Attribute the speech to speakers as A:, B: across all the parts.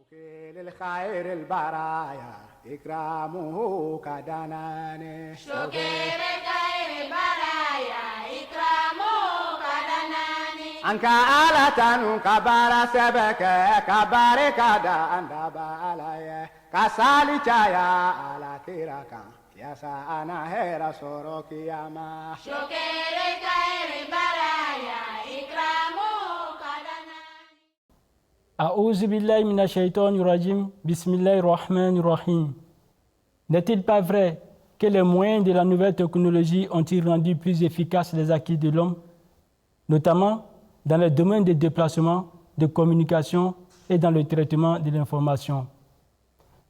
A: شكي للخير البرايا إكرامه كدناني
B: شكي للخير البرايا إكرامه كدناني
A: أنك آلة كبار سبك كبار كدا أندب علي كسالي جايا على كيراكا يا سانا هيرا سوروك يا ما
B: شكي للخير البرايا إكرامه كدناني
C: أعوذ بالله من الشيطان الرجيم بسم الله الرحمن الرحيم. N'est-il pas vrai que les moyens de la nouvelle technologie ont-ils rendu plus efficaces les acquis de l'homme, notamment dans les domaines de déplacement, de communication et dans le traitement de l'information?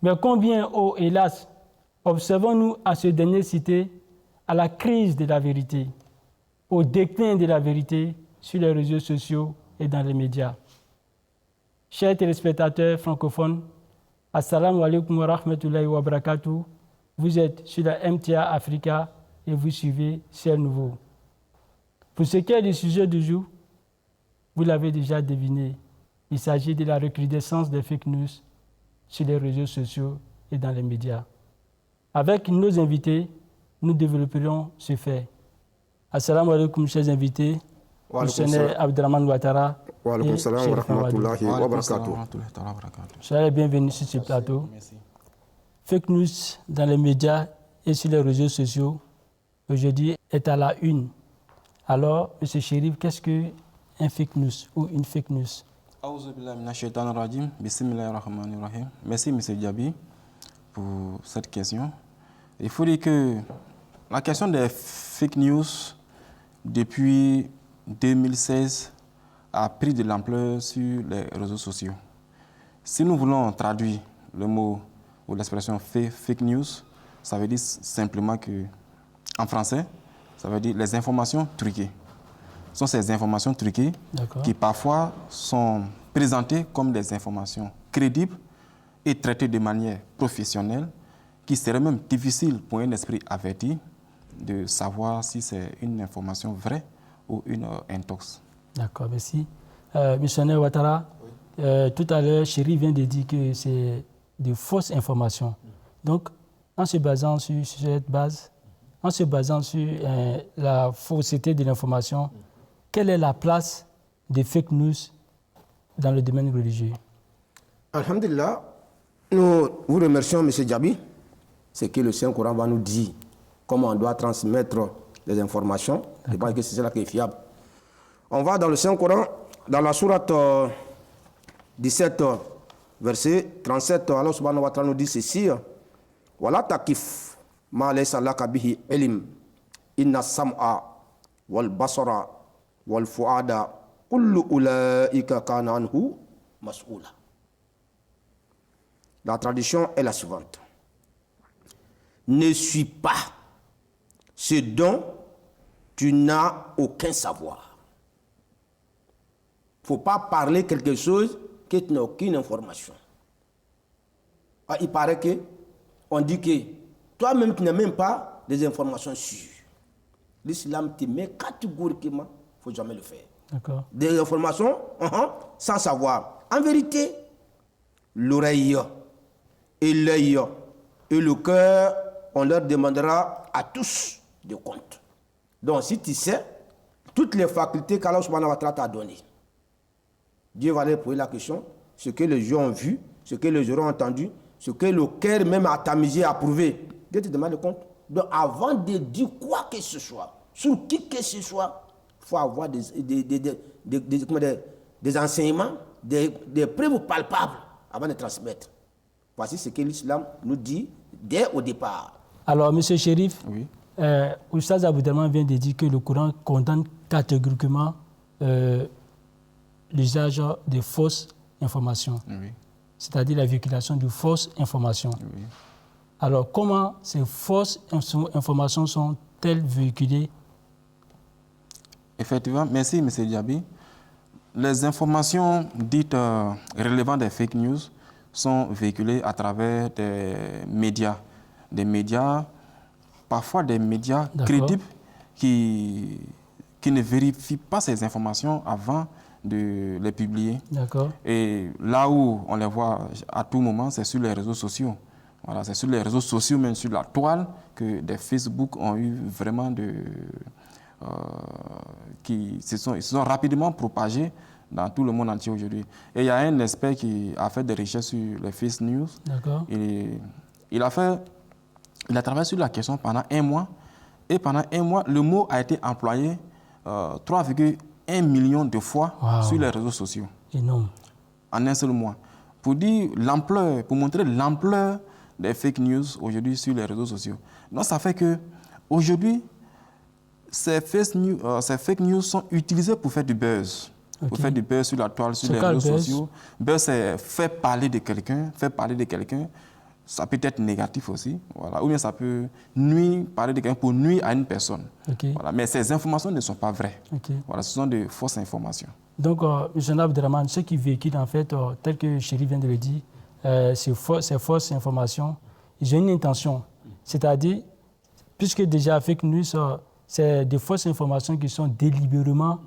C: Mais combien, oh hélas, observons-nous à ce dernier cité à la crise de la vérité, au déclin de la vérité sur les réseaux sociaux et dans les médias? Chers téléspectateurs francophones, Assalamu alaikum wa rahmatullahi wa barakatuh. Vous êtes sur la MTA Africa et vous suivez Ciel Nouveau. Pour ce qui est du sujet du jour, vous l'avez déjà deviné, il s'agit de la recrudescence des fake news sur les réseaux sociaux et dans les médias. Avec nos invités, nous développerons ce fait. Assalamu alaikum, chers invités. Monsieur Abdelrahman Ouattara.
D: Wa alaikum salam wa rahmatullahi wa barakatuh.
C: Soyez les bienvenus sur ce plateau.
D: Merci.
C: Fake news dans les médias et sur les réseaux sociaux aujourd'hui est à la une. Alors, M. Chérif, qu'est-ce qu'un fake news ou une fake news?
D: Merci M. Diaby pour cette question. Il faut dire que la question des fake news depuis 2016 a pris de l'ampleur sur les réseaux sociaux. Si nous voulons traduire le mot ou l'expression fake news, ça veut dire simplement que, en français, ça veut dire les informations truquées. Ce sont ces informations truquées qui parfois sont présentées comme des informations crédibles et traitées de manière professionnelle, qui serait même difficile pour un esprit averti de savoir si c'est une information vraie ou une intox.
C: D'accord, merci. Missionnaire Ouattara, tout à l'heure, Chéri vient de dire que c'est de fausses informations. Donc, en se basant sur cette base, en se basant sur la fausseté de l'information, quelle est la place des fake news dans le domaine religieux?
E: Alhamdulillah, nous vous remercions, M. Diaby. C'est que le Saint-Coran va nous dire comment on doit transmettre les informations. Je pense que c'est cela qui est fiable. On va dans le Saint-Coran, dans la sourate 17, verset 37, Allah subhanahu wa ta'ala nous dit ceci: Wala takif ma laysa laka bihi ilm, inna sam'a wal basara wal fuada kullu ulaika kana anhu mas'oula. La tradition est la suivante: ne suis pas ce dont tu n'as aucun savoir. Il ne faut pas parler quelque chose que tu n'as aucune information. Ah, il paraît que on dit que toi-même tu n'as même pas des informations sûres. L'islam te met catégoriquement, il ne faut jamais le faire.
C: D'accord.
E: Des informations sans savoir. En vérité, l'oreille et l'œil et le cœur, on leur demandera à tous de compte. Donc si tu sais toutes les facultés qu'Allah subhanahu wa ta'ala t'a données, Dieu va leur poser la question, ce que les yeux ont vu, ce que les yeux ont entendu, ce que le cœur même a tamisé, a prouvé. Dieu te demande compte. Donc avant de dire quoi que ce soit, sur qui que ce soit, il faut avoir des enseignements, des preuves palpables avant de transmettre. Voici ce que l'islam nous dit dès au départ.
C: Alors, M. Chérif,
D: Oui.
C: Oustaz Abdelrahman vient de dire que le Coran condamne catégoriquement l'usage de fausses informations,
D: Oui.
C: c'est-à-dire la véhiculation de fausses informations.
D: Oui.
C: Alors, comment ces fausses informations sont-elles véhiculées?
D: Effectivement, merci M. Diaby. Les informations dites relevantes des fake news sont véhiculées à travers des médias. Des médias, parfois des médias crédibles qui ne vérifient pas ces informations avant de les publier.
C: D'accord.
D: Et là où on les voit à tout moment, c'est sur les réseaux sociaux. Voilà, c'est sur les réseaux sociaux, même sur la toile, que des Facebook ont eu vraiment ils se sont rapidement propagés dans tout le monde entier aujourd'hui. Et il y a un expert qui a fait des recherches sur les fake news.
C: D'accord.
D: Il a travaillé sur la question pendant 1 mois. Et pendant 1 mois, le mot a été employé 3,1 millions de fois sur les réseaux sociaux.
C: Énorme.
D: En un seul mois. Pour montrer l'ampleur des fake news aujourd'hui sur les réseaux sociaux. Donc ça fait que aujourd'hui, ces fake news sont utilisés pour faire du buzz. Pour faire du buzz sur la toile, sur les réseaux sociaux. Buzz, c'est faire parler de quelqu'un. Ça peut être négatif aussi. Voilà. Ou bien ça peut parler de quelqu'un pour nuire à une personne. Voilà. Mais ces informations ne sont pas vraies. Voilà, ce sont de fausses informations.
C: Donc, M. Abdelrahman, ce qui véhicule, en fait, tel que Chéri vient de le dire, ces fausses informations, ils ont une intention. C'est-à-dire, puisque déjà fake news, c'est des fausses informations qui sont délibérément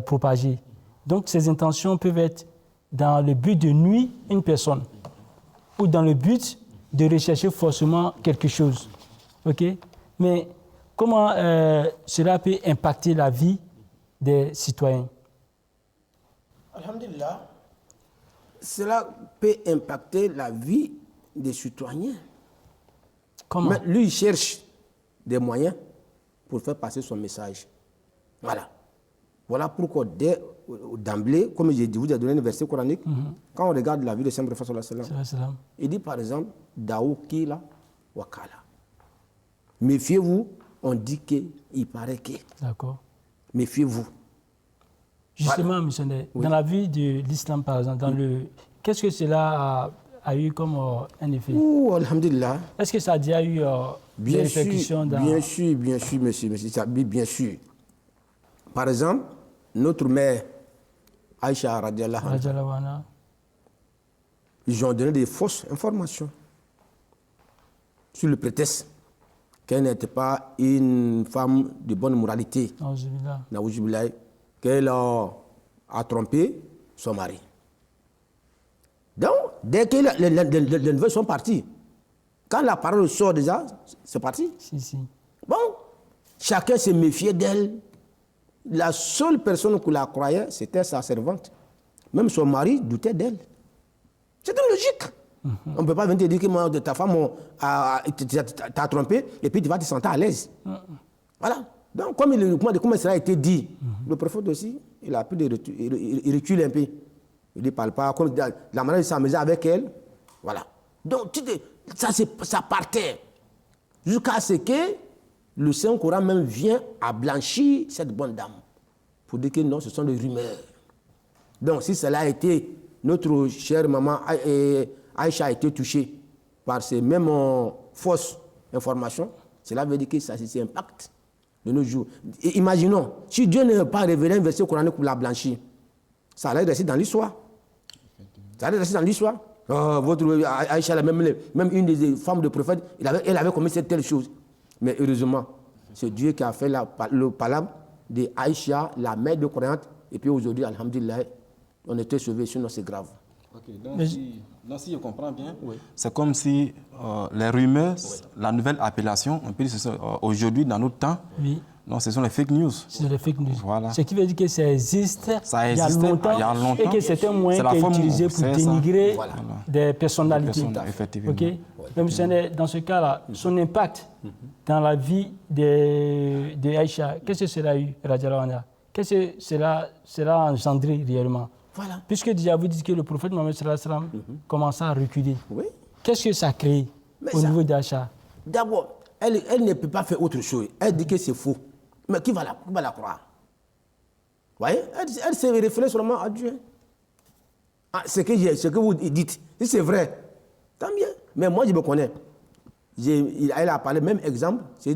C: propagées. Donc, ces intentions peuvent être dans le but de nuire une personne ou dans le but de rechercher forcément quelque chose. OK? Mais comment cela peut impacter la vie des citoyens?
E: Alhamdulillah, cela peut impacter la vie des citoyens.
C: Comment?
E: Mais lui, il cherche des moyens pour faire passer son message. Voilà. Voilà pourquoi d'emblée, comme je vous ai donné un verset coranique, quand on regarde la vie de Saint Prophète sallallahu alayhi wa sallam, il dit par exemple, Daou Kila Wakala. Méfiez-vous, on dit qu'il paraît que.
C: D'accord.
E: Méfiez-vous.
C: Justement, missionnaire, dans la vie de l'islam, par exemple, qu'est-ce que cela a eu comme un effet?
E: Alhamdulillah.
C: Est-ce que ça a déjà eu des répercussions dans...
E: Bien sûr, monsieur Sabi, bien sûr. Par exemple, notre mère, Aïcha radiallahu anha, ils ont donné des fausses informations sur le prétexte qu'elle n'était pas une femme de bonne moralité. Qu'elle a trompé son mari. Donc, dès que les nouvelles sont parties, quand la parole sort déjà, c'est parti.
C: Si.
E: Bon, chacun se méfiait d'elle. La seule personne qui la croyait, c'était sa servante. Même son mari doutait d'elle. C'était logique. On ne peut pas venir te dire que ta femme t'a trompé et puis tu vas te sentir à l'aise. Voilà. Donc, comme cela a été dit, le prophète aussi, il a pu il recule un peu. Il ne parle pas, comme la manière de s'amuser avec elle. Voilà. Donc, ça partait. Jusqu'à ce que le Saint-Coran même vient à blanchir cette bonne dame. Pour dire que non, ce sont des rumeurs. Donc, si cela a été, notre chère maman Aïcha a été touchée par ces mêmes fausses informations, cela veut dire que ça impacte de nos jours. Et imaginons, si Dieu n'a pas révélé un verset coranique pour la blanchir, ça allait rester dans l'histoire. Ça allait rester dans l'histoire. Votre Aïcha, même une des femmes de prophète, elle avait commis cette telle chose. Mais heureusement, c'est Dieu qui a fait le palabre de Aïcha, la mère de croyante. Et puis aujourd'hui, alhamdulillah, on était sauvés, sinon c'est grave.
D: Okay, donc, si je comprends bien, c'est comme si les rumeurs, la nouvelle appellation, on peut dire aujourd'hui, dans notre temps, non, ce sont les fake news.
C: C'est les fake news.
D: Voilà.
C: Ce qui veut dire que ça existe il y a longtemps et que c'est un moyen qui est utilisé pour dénigrer des personnalités.
D: Effectivement.
C: Okay? Donc, dans ce cas-là, son impact dans la vie de Aïcha, qu'est-ce que cela a eu, radiallahu anha? Qu'est-ce que cela a engendré réellement?
E: Voilà.
C: Puisque déjà vous dites que le prophète Mohammed commençait à reculer. Oui. Qu'est-ce que ça a créé niveau d'Aïcha?
E: D'abord, elle ne peut pas faire autre chose. Elle dit que c'est faux. Mais qui va la croire? Vous voyez? Elle se réfère seulement à Dieu. Ce que vous dites, si c'est vrai, tant bien. Mais moi, je me connais. Elle a parlé, même exemple, c'est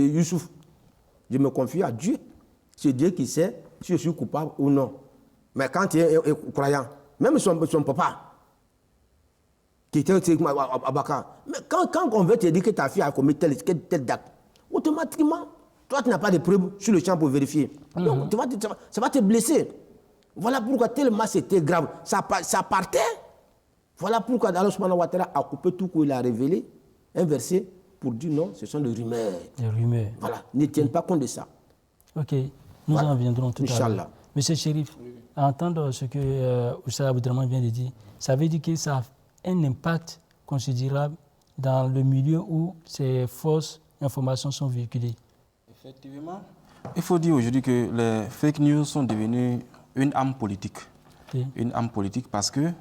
E: Youssouf. Je me confie à Dieu. C'est Dieu qui sait si je suis coupable ou non. Mais quand tu es croyant, même son papa, qui était Abaka, mais quand on veut te dire que ta fille a commis tel date, automatiquement, Toi, tu n'as pas de preuves sur le champ pour vérifier. Donc, ça va te blesser. Voilà pourquoi tellement c'était grave. Ça partait. Voilà pourquoi Allah subhanahu wa ta'ala a coupé tout qu'il a révélé. Un verset pour dire non, ce sont des rumeurs.
C: Des rumeurs.
E: Voilà, ne tiennent pas compte de ça.
C: Ok, nous en viendrons tout à l'heure. Monsieur Chérif, à entendre ce que Oussa Aboudraman vient de dire, ça veut dire que ça a un impact considérable dans le milieu où ces fausses informations sont véhiculées.
D: Effectivement, il faut dire aujourd'hui que les fake news sont devenues une arme politique.
C: Okay.
D: Une arme politique parce que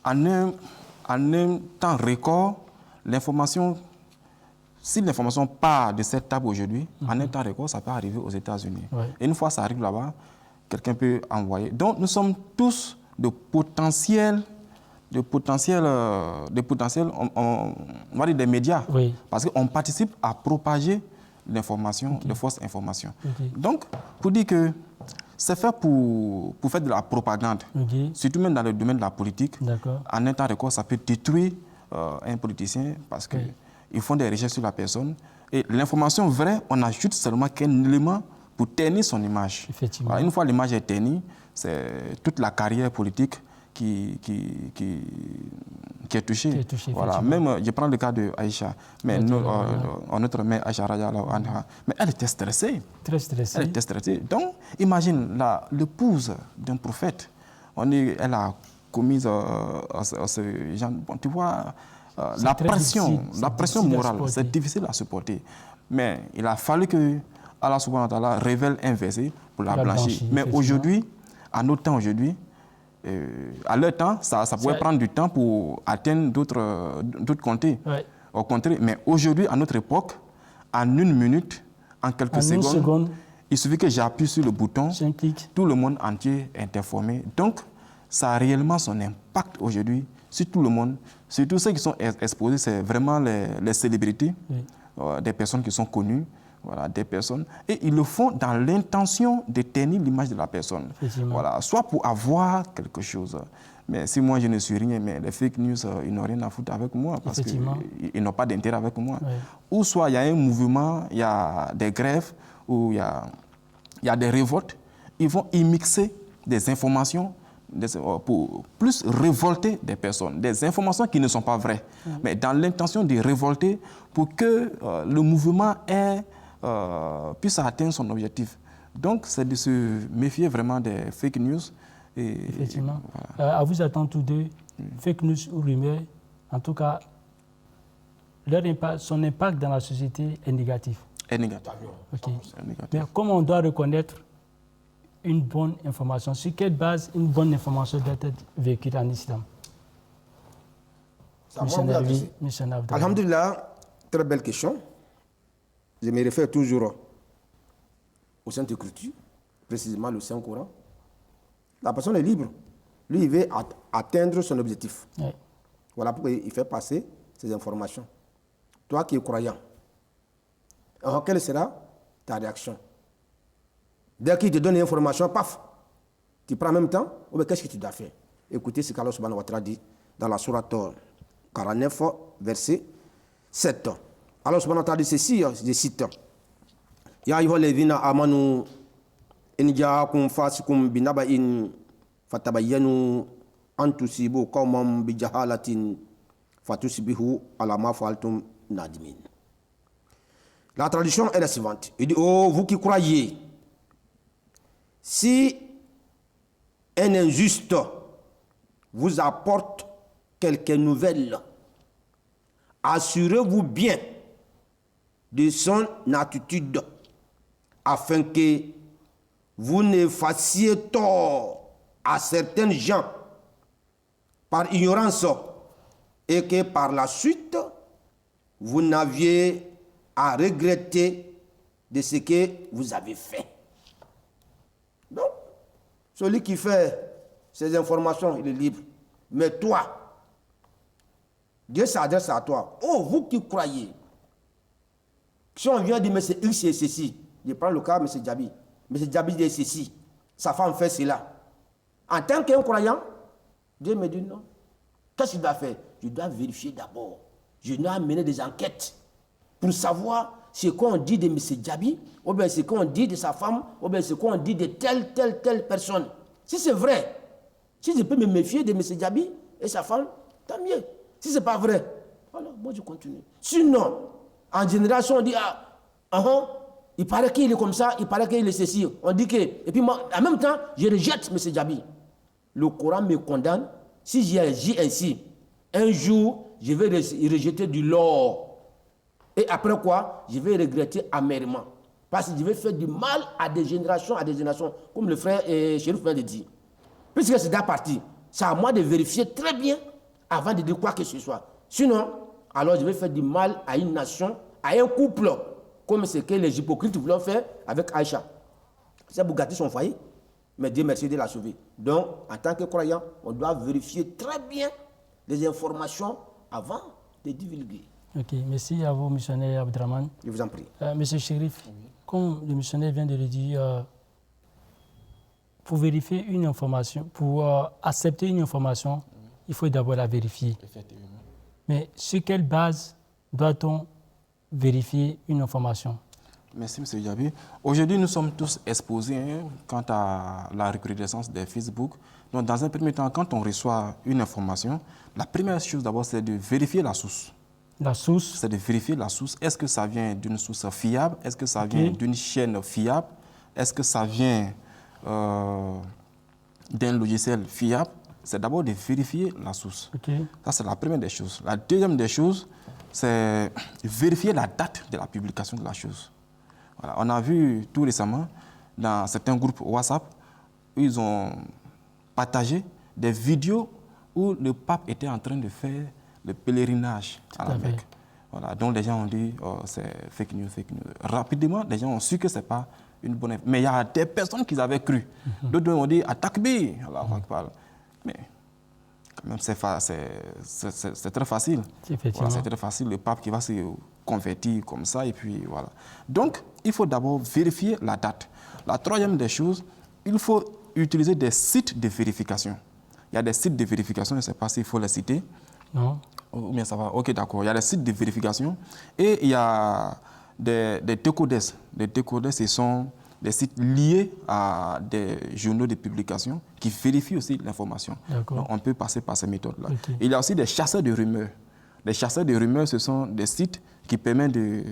D: en un temps record, l'information, si l'information part de cette table aujourd'hui, en un temps record, ça peut arriver aux États-Unis.
C: Ouais.
D: Et une fois ça arrive là-bas, quelqu'un peut envoyer. Donc nous sommes tous de potentiels, on va dire des médias,
C: oui.
D: parce qu'on participe à propager l'information, de fausses informations.
C: Okay.
D: Donc, pour dire que c'est fait pour faire de la propagande, surtout même dans le domaine de la politique. En un temps record, ça peut détruire un politicien parce qu'ils font des recherches sur la personne. Et l'information vraie, on ajoute seulement qu'un élément pour ternir son image. Voilà, une fois l'image est ternie, c'est toute la carrière politique qui est touchée. Voilà. Même, je prends le cas de Aïcha, mais notre mère Aïcha Radiallahu anha, mais elle était stressée.
C: Très stressée.
D: Elle était stressée. Donc, imagine l'épouse d'un prophète. Elle a commis ce genre. Bon, tu vois, la pression morale, c'est difficile à supporter. Mais il a fallu que Allah subhanahu wa ta'ala révèle un verset pour la blanchir. Mais aujourd'hui, à notre temps aujourd'hui, à leur temps, ça pouvait prendre du temps pour atteindre d'autres comtés. Ouais. Au contraire, mais aujourd'hui, à notre époque, en 1 minute, en quelques secondes, il suffit que j'appuie sur le bouton, tout le monde entier est informé. Donc, ça a réellement son impact aujourd'hui sur tout le monde. Surtout ceux qui sont exposés, c'est vraiment les célébrités, des personnes qui sont connues. Voilà, des personnes, et ils le font dans l'intention de ternir l'image de la personne. Voilà, soit pour avoir quelque chose. Mais si moi je ne suis rien, mais les fake news, ils n'ont rien à foutre avec moi parce qu'ils n'ont pas d'intérêt avec moi. Ou soit il y a un mouvement, il y a des grèves, ou il y a des révoltes, ils vont y mixer des informations pour plus révolter des personnes, des informations qui ne sont pas vraies, mais dans l'intention de révolter pour que le mouvement puisse atteindre son objectif. Donc, c'est de se méfier vraiment des fake news.
C: Effectivement. Voilà. À vous attendre tous deux, fake news ou rumeurs, en tout cas, son impact dans la société est négatif.
D: Est négatif.
C: Okay. Mais comment on doit reconnaître une bonne information? Sur quelle base une bonne information doit être véhiculée en islam?
E: Alhamdulillah, très belle question. Je me réfère toujours au Sainte Écriture, précisément le Saint-Coran. La personne est libre. Lui, il veut atteindre son objectif. Ouais. Voilà pourquoi il fait passer ces informations. Toi qui es croyant, alors quelle sera ta réaction? Dès qu'il te donne une information, paf, tu prends en même temps, ou bien qu'est-ce que tu dois faire? Écoutez ce qu'Allah subhanahu wa ta'ala dit dans la sourate 49, verset 7. Allah subhanahu wa ta'ala dit ceci, je cite. Ya ayyuhalladhina amanu in ja'akum fasiqun binaba'in fatabayyanu an tusibu qauman bijahalatin fatusbihu ala ma fa'altum nadimin. La traduction est la suivante. Il dit, oh, vous qui croyez, si un injuste vous apporte quelques nouvelles, assurez-vous bien de son attitude afin que vous ne fassiez tort à certaines gens par ignorance et que par la suite vous n'aviez à regretter de ce que vous avez fait. Donc, celui qui fait ces informations, il est libre. Mais toi, Dieu s'adresse à toi. Oh, vous qui croyez. Si on vient dire, mais c'est X et ceci. Je prends le cas de M. Djabi. M. Djabi dit ceci. Sa femme fait cela. En tant qu'un croyant, Dieu me dit non. Qu'est-ce qu'il doit faire? Je dois vérifier d'abord. Je dois mener des enquêtes pour savoir ce qu'on dit de M. Djabi, ou bien ce qu'on dit de sa femme, ou bien ce qu'on dit de telle personne. Si c'est vrai, si je peux me méfier de M. Djabi et sa femme, tant mieux. Si ce n'est pas vrai, voilà, moi je continue. Sinon, en génération, on dit, il paraît qu'il est comme ça, il paraît qu'il est ceci. On dit que, et puis moi, en même temps, je rejette M. Djabi. Le Coran me condamne. Si j'ai agi ainsi, un jour, je vais rejeter du l'or. Et après quoi, je vais regretter amèrement. Parce que je vais faire du mal à des générations, comme le frère Chérif vient de dire. Puisque c'est déjà parti, c'est à moi de vérifier très bien avant de dire quoi que ce soit. Sinon, alors je vais faire du mal à une nation, à un couple, comme ce que les hypocrites voulaient faire avec Aïcha. C'est pour gâter son foyer, mais Dieu merci de la sauver. Donc, en tant que croyant, on doit vérifier très bien les informations avant de divulguer.
C: Ok, merci à vous, missionnaire Abdraman.
E: Je vous en prie.
C: Monsieur Chérif, comme le missionnaire vient de le dire, pour vérifier une information, pour accepter une information, il faut d'abord la vérifier.
D: Effectivement.
C: Mais sur quelle base doit-on vérifier une information?
D: Merci, M. Djabi. Aujourd'hui, nous sommes tous exposés quant à la recrudescence des Facebook. Donc, dans un premier temps, quand on reçoit une information, la première chose d'abord, c'est de vérifier la source.
C: La source?
D: C'est de vérifier la source. Est-ce que ça vient d'une source fiable? Est-ce que ça vient d'une chaîne fiable? Est-ce que ça vient d'un logiciel fiable? C'est d'abord de vérifier la source. Ça, c'est la première des choses. La deuxième des choses, c'est vérifier la date de la publication de la chose. Voilà. On a vu tout récemment, dans certains groupes WhatsApp, ils ont partagé des vidéos où le pape était en train de faire le pèlerinage à la Mecque. Voilà. Donc les gens ont dit, oh, c'est fake news, fake news. Rapidement, les gens ont su que ce n'est pas une bonne information. Mais il y a des personnes qui avaient cru. D'autres ont dit, attaque-bi. Mais quand même, c'est très facile. Voilà, c'est très facile. Le pape qui va se convertir comme ça, et puis voilà. Donc, il faut d'abord vérifier la date. La troisième des choses, il faut utiliser des sites de vérification. Il y a des sites de vérification, je ne sais pas s'il faut les citer.
C: Non.
D: Ou bien ça va. Ok, d'accord. Il y a des sites de vérification et il y a des décodeurs. Les décodeurs, ce sont des sites liés à des journaux de publication qui vérifient aussi l'information. Donc, on peut passer par ces méthodes-là. Okay. Il y a aussi des chasseurs de rumeurs. Les chasseurs de rumeurs, ce sont des sites qui permettent de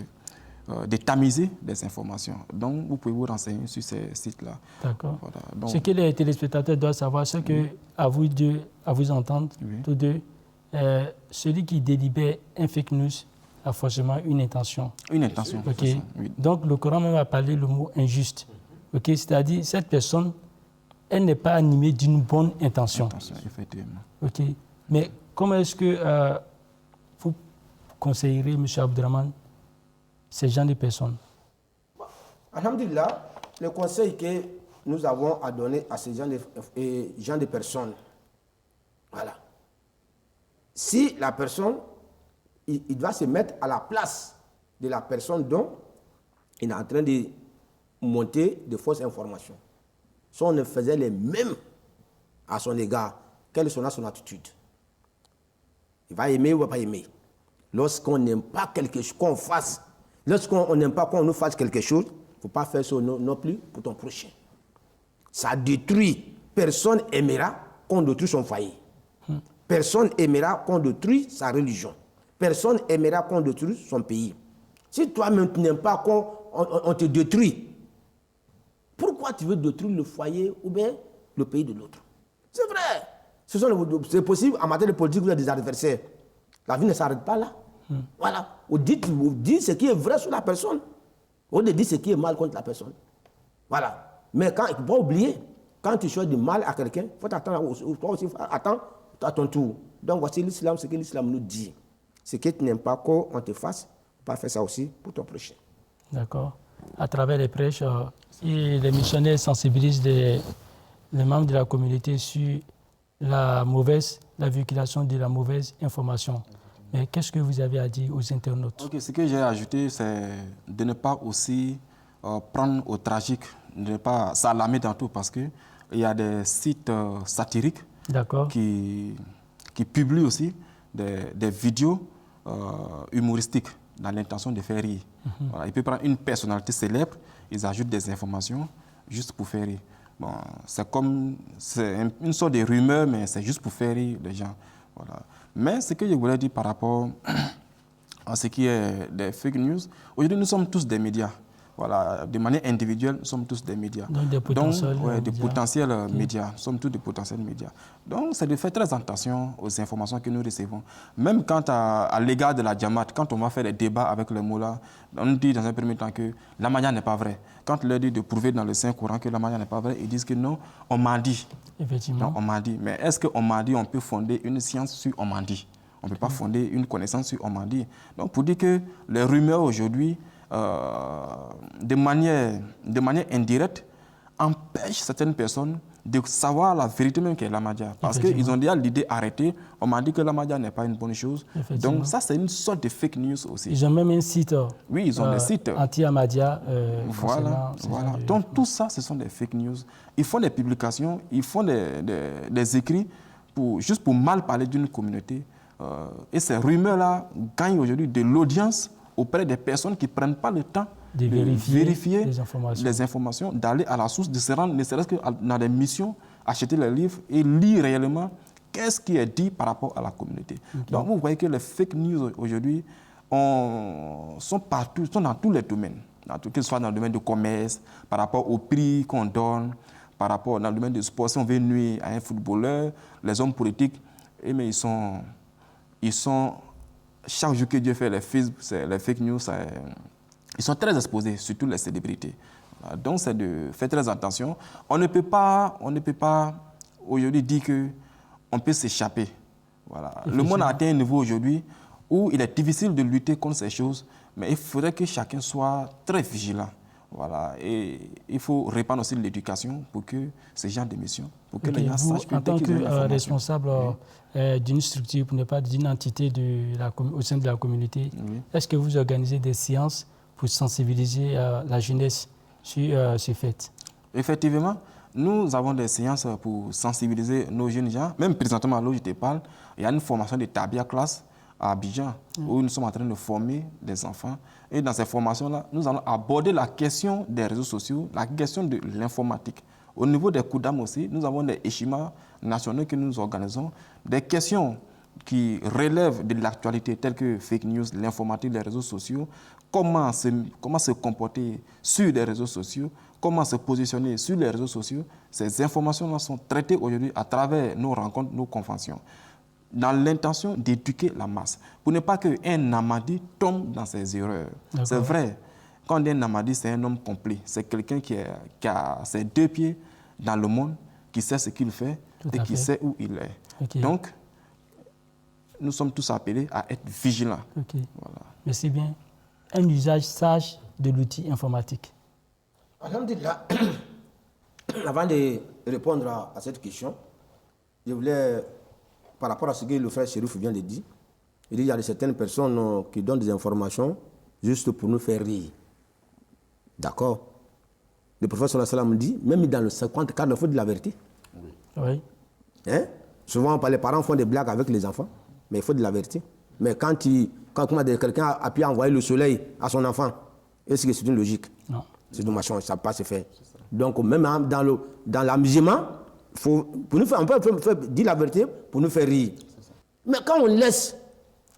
D: tamiser des informations. Donc, vous pouvez vous renseigner sur ces sites-là.
C: D'accord. Voilà. Donc, ce que les téléspectateurs doivent savoir, c'est que, à vous entendre, tous deux, celui qui délibère un fake news a forcément une intention. Une intention. Okay. Oui. Donc, le Coran même a parlé le mot injuste. Okay. C'est-à-dire, cette personne, elle n'est pas animée d'une bonne intention. Effectivement. Okay. Mais comment est-ce que vous conseillerez, M. Abdraman, ces gens de personnes?
E: Alhamdulillah, le conseil que nous avons à donner à ces gens de personnes, voilà. Si la personne, il doit se mettre à la place de la personne dont il est en train de monter de fausses informations. Si on ne faisait les mêmes à son égard, quelle sera son attitude? Il va aimer ou il ne va pas aimer? Lorsqu'on n'aime pas quelque chose qu'on fasse, lorsqu'on n'aime pas qu'on nous fasse quelque chose, il ne faut pas faire ça non plus pour ton prochain. Ça détruit. Personne n'aimera qu'on détruise son foyer. Personne n'aimera qu'on détruise sa religion. Personne n'aimera qu'on détruise son pays. Si toi-même tu n'aimes pas qu'on te détruit, pourquoi tu veux détruire le foyer ou bien le pays de l'autre? C'est vrai. C'est possible, en matière de politique, vous avez des adversaires. La vie ne s'arrête pas là. Voilà. Vous dites ce qui est vrai sur la personne. Vous dites ce qui est mal contre la personne. Voilà. Mais il ne faut pas oublier, quand tu choisis du mal à quelqu'un, il faut t'attendre, toi aussi, attends à ton tour. Donc voici l'islam, ce que l'islam nous dit. Ce que tu n'aimes pas qu'on te fasse, tu peux pas faire ça aussi pour ton prochain.
C: D'accord. À travers les prêches, les missionnaires sensibilisent les membres de la communauté sur la véhiculation de la mauvaise information. Mais qu'est-ce que vous avez à dire aux internautes?
D: Okay, ce que j'ai ajouté, c'est de ne pas aussi prendre au tragique, de ne pas s'alarmer dans tout, parce qu'il y a des sites satiriques qui publient aussi des vidéos humoristiques dans l'intention de faire rire. Voilà, il peut prendre une personnalité célèbre, ils ajoutent des informations juste pour faire rire. Bon, c'est une sorte de rumeur, mais c'est juste pour faire rire les gens. Voilà. Mais ce que je voulais dire par rapport à ce qui est des fake news, aujourd'hui nous sommes tous des médias. Voilà, de manière individuelle, nous sommes tous des médias.
C: Donc des potentiels médias.
D: Des potentiels médias. Nous sommes tous des potentiels médias. Donc, c'est de faire très attention aux informations que nous recevons. Même quant à l'égard de la Jamaat, quand on va faire des débats avec les mollahs, on dit dans un premier temps que la Madia n'est pas vraie. Quand on leur dit de prouver dans le Saint-Coran que la Madia n'est pas vraie, ils disent que non, on m'a dit.
C: Effectivement.
D: Non, on m'a dit. Mais est-ce qu'on m'a dit, on peut fonder une science sur on m'a dit? On ne peut pas fonder une connaissance sur on m'a dit. Donc, pour dire que les rumeurs aujourd'hui, de manière indirecte, empêche certaines personnes de savoir la vérité même qu'est l'Ahmadiyya. Parce qu'ils ont déjà l'idée arrêtée. On m'a dit que l'Ahmadiyya n'est pas une bonne chose. Donc ça, c'est une sorte de fake news aussi.
C: Ils ont même un site.
D: Oui, ils ont des sites.
C: Anti-Ahmadiyya.
D: Voilà. Donc tout ça, ce sont des fake news. Ils font des publications, ils font des écrits juste pour mal parler d'une communauté. Et ces rumeurs-là gagnent aujourd'hui de l'audience auprès des personnes qui ne prennent pas le temps de vérifier les informations, d'aller à la source, de se rendre, ne serait-ce que dans des missions, acheter les livres et lire réellement qu'est-ce qui est dit par rapport à la communauté. Donc vous voyez que les fake news aujourd'hui sont partout, sont dans tous les domaines, que ce soit dans le domaine du commerce, par rapport au prix qu'on donne, par rapport dans le domaine du sport. Si on veut nuire à un footballeur, les hommes politiques, mais ils sont chaque jour que Dieu fait les fake news, ils sont très exposés, surtout les célébrités. Voilà. Donc, c'est de faire très attention. On ne peut pas aujourd'hui dire qu'on peut s'échapper. Voilà. Le monde a atteint un niveau aujourd'hui où il est difficile de lutter contre ces choses, mais il faudrait que chacun soit très vigilant. Voilà. Et il faut répandre aussi l'éducation pour que ces gens d'émission, pour que les gens sachent que
C: en tant que responsable d'une structure, pour ne pas dire d'une entité au sein de la communauté, est-ce que vous organisez des séances pour sensibiliser la jeunesse sur ce fait?
D: Effectivement, nous avons des séances pour sensibiliser nos jeunes gens. Même présentement, là où je te parle, il y a une formation de Tabia Class à Abidjan, où nous sommes en train de former des enfants. Et dans ces formations-là, nous allons aborder la question des réseaux sociaux, la question de l'informatique. Au niveau des Koudam aussi, nous avons des échimas nationaux que nous organisons, des questions qui relèvent de l'actualité, telles que fake news, l'informatique, les réseaux sociaux, comment se comporter sur les réseaux sociaux, comment se positionner sur les réseaux sociaux. Ces informations-là sont traitées aujourd'hui à travers nos rencontres, nos conventions, dans l'intention d'éduquer la masse, pour ne pas qu'un Ahmadi tombe dans ses erreurs. C'est vrai, quand on dit un Ahmadi, c'est un homme complet. C'est quelqu'un qui a ses deux pieds dans le monde, qui sait ce qu'il fait et qui sait où il est. Donc, nous sommes tous appelés à être vigilants.
C: Voilà. Merci bien. Un usage sage de l'outil informatique.
E: Alhamdulillah, avant de répondre à cette question, je voulais, par rapport à ce que le frère Chérif vient de dire, il dit qu'il y a certaines personnes qui donnent des informations juste pour nous faire rire. D'accord. Le prophète sallallahu alayhi wa sallam dit, même dans le 54, il faut de la vérité.
C: Oui.
E: Hein? Souvent, les parents font des blagues avec les enfants, mais il faut de la vérité. Mais quand quelqu'un a pu envoyer le soleil à son enfant, est-ce que c'est une logique? Non. C'est une machin, ça ne peut pas se faire. Donc, même dans l'amusement, on peut dire la vérité pour nous faire rire. Mais quand on laisse,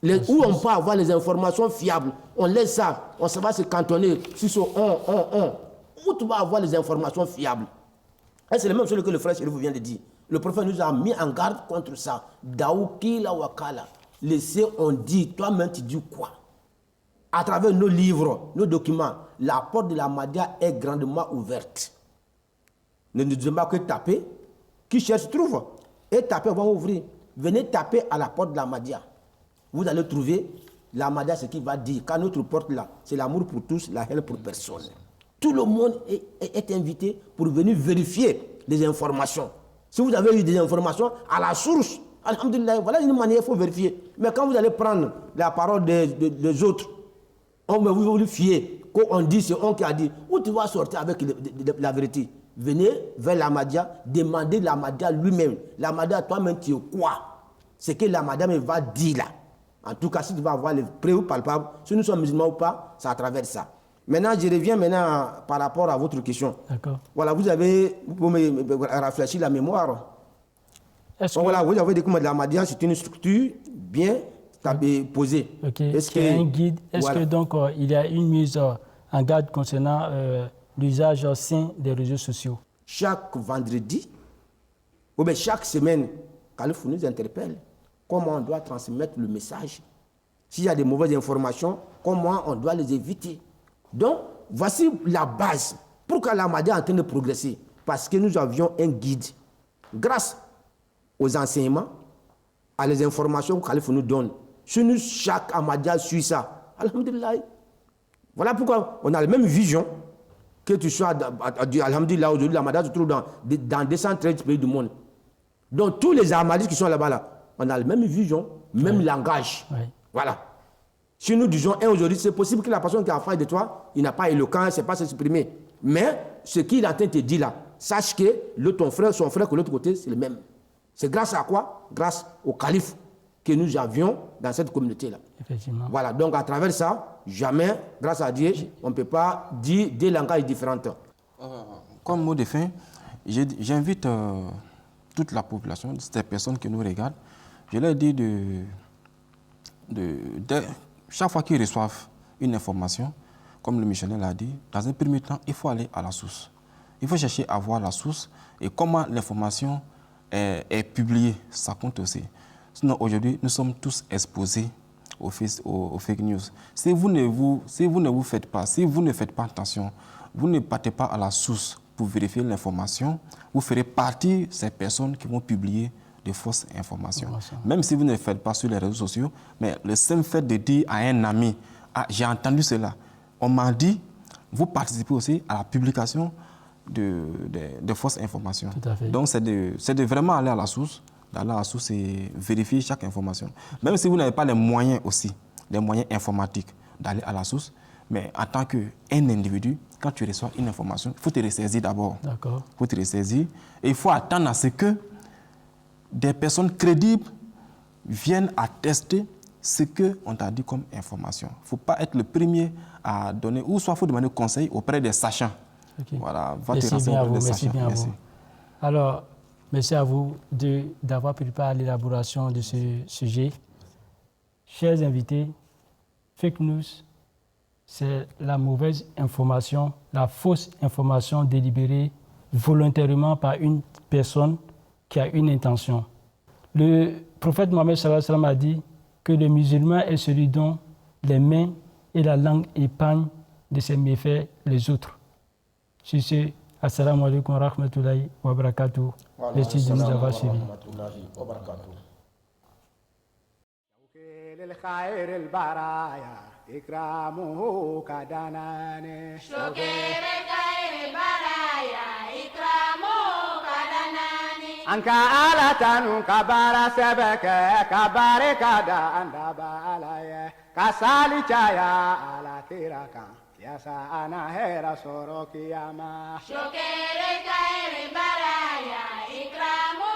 E: où on peut avoir les informations fiables, on laisse ça, on va se cantonner sur ce où tu vas avoir les informations fiables. Et c'est la même chose que le frère Chérif vient de dire. Le prophète nous a mis en garde contre ça. Daoukila wakala. Laissez, on dit, toi-même tu dis quoi? À travers nos livres, nos documents, la porte de la Ahmadiyya est grandement ouverte. Ne nous disons pas que taper, qui cherche trouve. Et taper, on va ouvrir. Venez taper à la porte de la Ahmadiyya. Vous allez trouver la Ahmadiyya, ce qu'il va dire. Car notre porte là, c'est l'amour pour tous, la haine pour personne. Tout le monde est invité pour venir vérifier les informations. Si vous avez eu des informations à la source, alhamdulillah, voilà une manière, il faut vérifier. Mais quand vous allez prendre la parole des autres, vous vous fiez, quand on dit, c'est on qui a dit, où tu vas sortir avec la vérité? Venez vers l'Ahmadiyya, demandez l'Ahmadiyya lui-même. L'Ahmadiyya, toi-même, tu es quoi? C'est que l'Ahmadiyya va dire là. En tout cas, si tu vas avoir les preuves palpables, si nous sommes musulmans ou pas, c'est à travers ça. Maintenant, je reviens par rapport à votre question.
C: D'accord.
E: Voilà, vous me rafraîchir la mémoire.
C: Est-ce
E: Donc
C: que...
E: voilà, vous avez dit que l'Ahmadiyya, c'est une structure bien posée.
C: Ok.
E: Est-ce
C: C'est un guide. Est-ce
E: voilà.
C: que donc il y a une mise en garde concernant l'usage sain des réseaux sociaux?
E: Chaque vendredi, ou bien chaque semaine, Khalif nous interpelle comment on doit transmettre le message. S'il y a des mauvaises informations, comment on doit les éviter. Donc, voici la base. Pourquoi l'Ahmadiyya est en train de progresser? Parce que nous avions un guide. Grâce aux enseignements, à les informations que Khalif nous donne. Si nous, chaque Ahmadiyya suit ça, alhamdulillah. Voilà pourquoi on a la même vision que tu sois, alhamdulillah, aujourd'hui, l'Ahmadiyya se trouve dans 213 pays du monde. Donc, tous les Ahmadis qui sont là-bas, là, on a la même vision, même langage.
C: Oui.
E: Voilà. Si nous disons un aujourd'hui, c'est possible que la personne qui est en face de toi, il n'a pas éloquent, il ne sait pas s'exprimer. Mais ce qu'il est en train de te dire là, sache que son frère de l'autre côté, c'est le même. C'est grâce à quoi? Grâce au calife que nous avions dans cette communauté-là.
C: Effectivement.
E: Voilà, donc à travers ça, jamais, grâce à Dieu, on ne peut pas dire des langages différents.
D: Comme mot de fin, j'invite toute la population, ces personnes qui nous regardent, je leur dis chaque fois qu'ils reçoivent une information, comme le missionnaire l'a dit, dans un premier temps, il faut aller à la source. Il faut chercher à voir la source et comment l'information est publiée, ça compte aussi. Sinon, aujourd'hui, nous sommes tous exposés aux fake news. Si vous ne faites pas attention, vous ne partez pas à la source pour vérifier l'information, vous ferez partie de ces personnes qui vont publier de fausses informations. Même si vous ne le faites pas sur les réseaux sociaux, mais le simple fait de dire à un ami, ah, j'ai entendu cela, on m'a dit, vous participez aussi à la publication de fausses informations.
C: Tout à fait.
D: Donc, c'est de vraiment aller à la source, d'aller à la source et vérifier chaque information. Même si vous n'avez pas les moyens aussi, les moyens informatiques d'aller à la source, mais en tant qu'un individu, quand tu reçois une information, il faut te ressaisir d'abord.
C: D'accord.
D: Il faut te ressaisir et il faut attendre à ce que des personnes crédibles viennent attester ce qu'on t'a dit comme information. Il ne faut pas être le premier à donner, ou soit il faut demander conseil auprès des sachants.
C: Okay.
D: Voilà,
C: merci bien à vous, merci bien à vous. Alors, merci à vous d'avoir préparé l'élaboration de ce sujet. Chers invités, fake news, c'est la mauvaise information, la fausse information délibérée volontairement par une personne qui a une intention. Le prophète Mohammed sallallahu alayhi wa sallam a dit que le musulman est celui dont les mains et la langue épargnent de ses méfaits les autres. Sur ce, assalamu alaikum wa rahmatullahi wa barakatuh. Merci de nous avoir suivis.
A: للخير البرايا إكرامه كدناني
B: شكر خير البرايا إكرامه كدناني
A: أنك آلة كبار سبك كبار كدان دبالاي كسالي جايا على تيراكا يا سانا هيرا سوروكي ياما
B: شكر خير البرايا إكرامه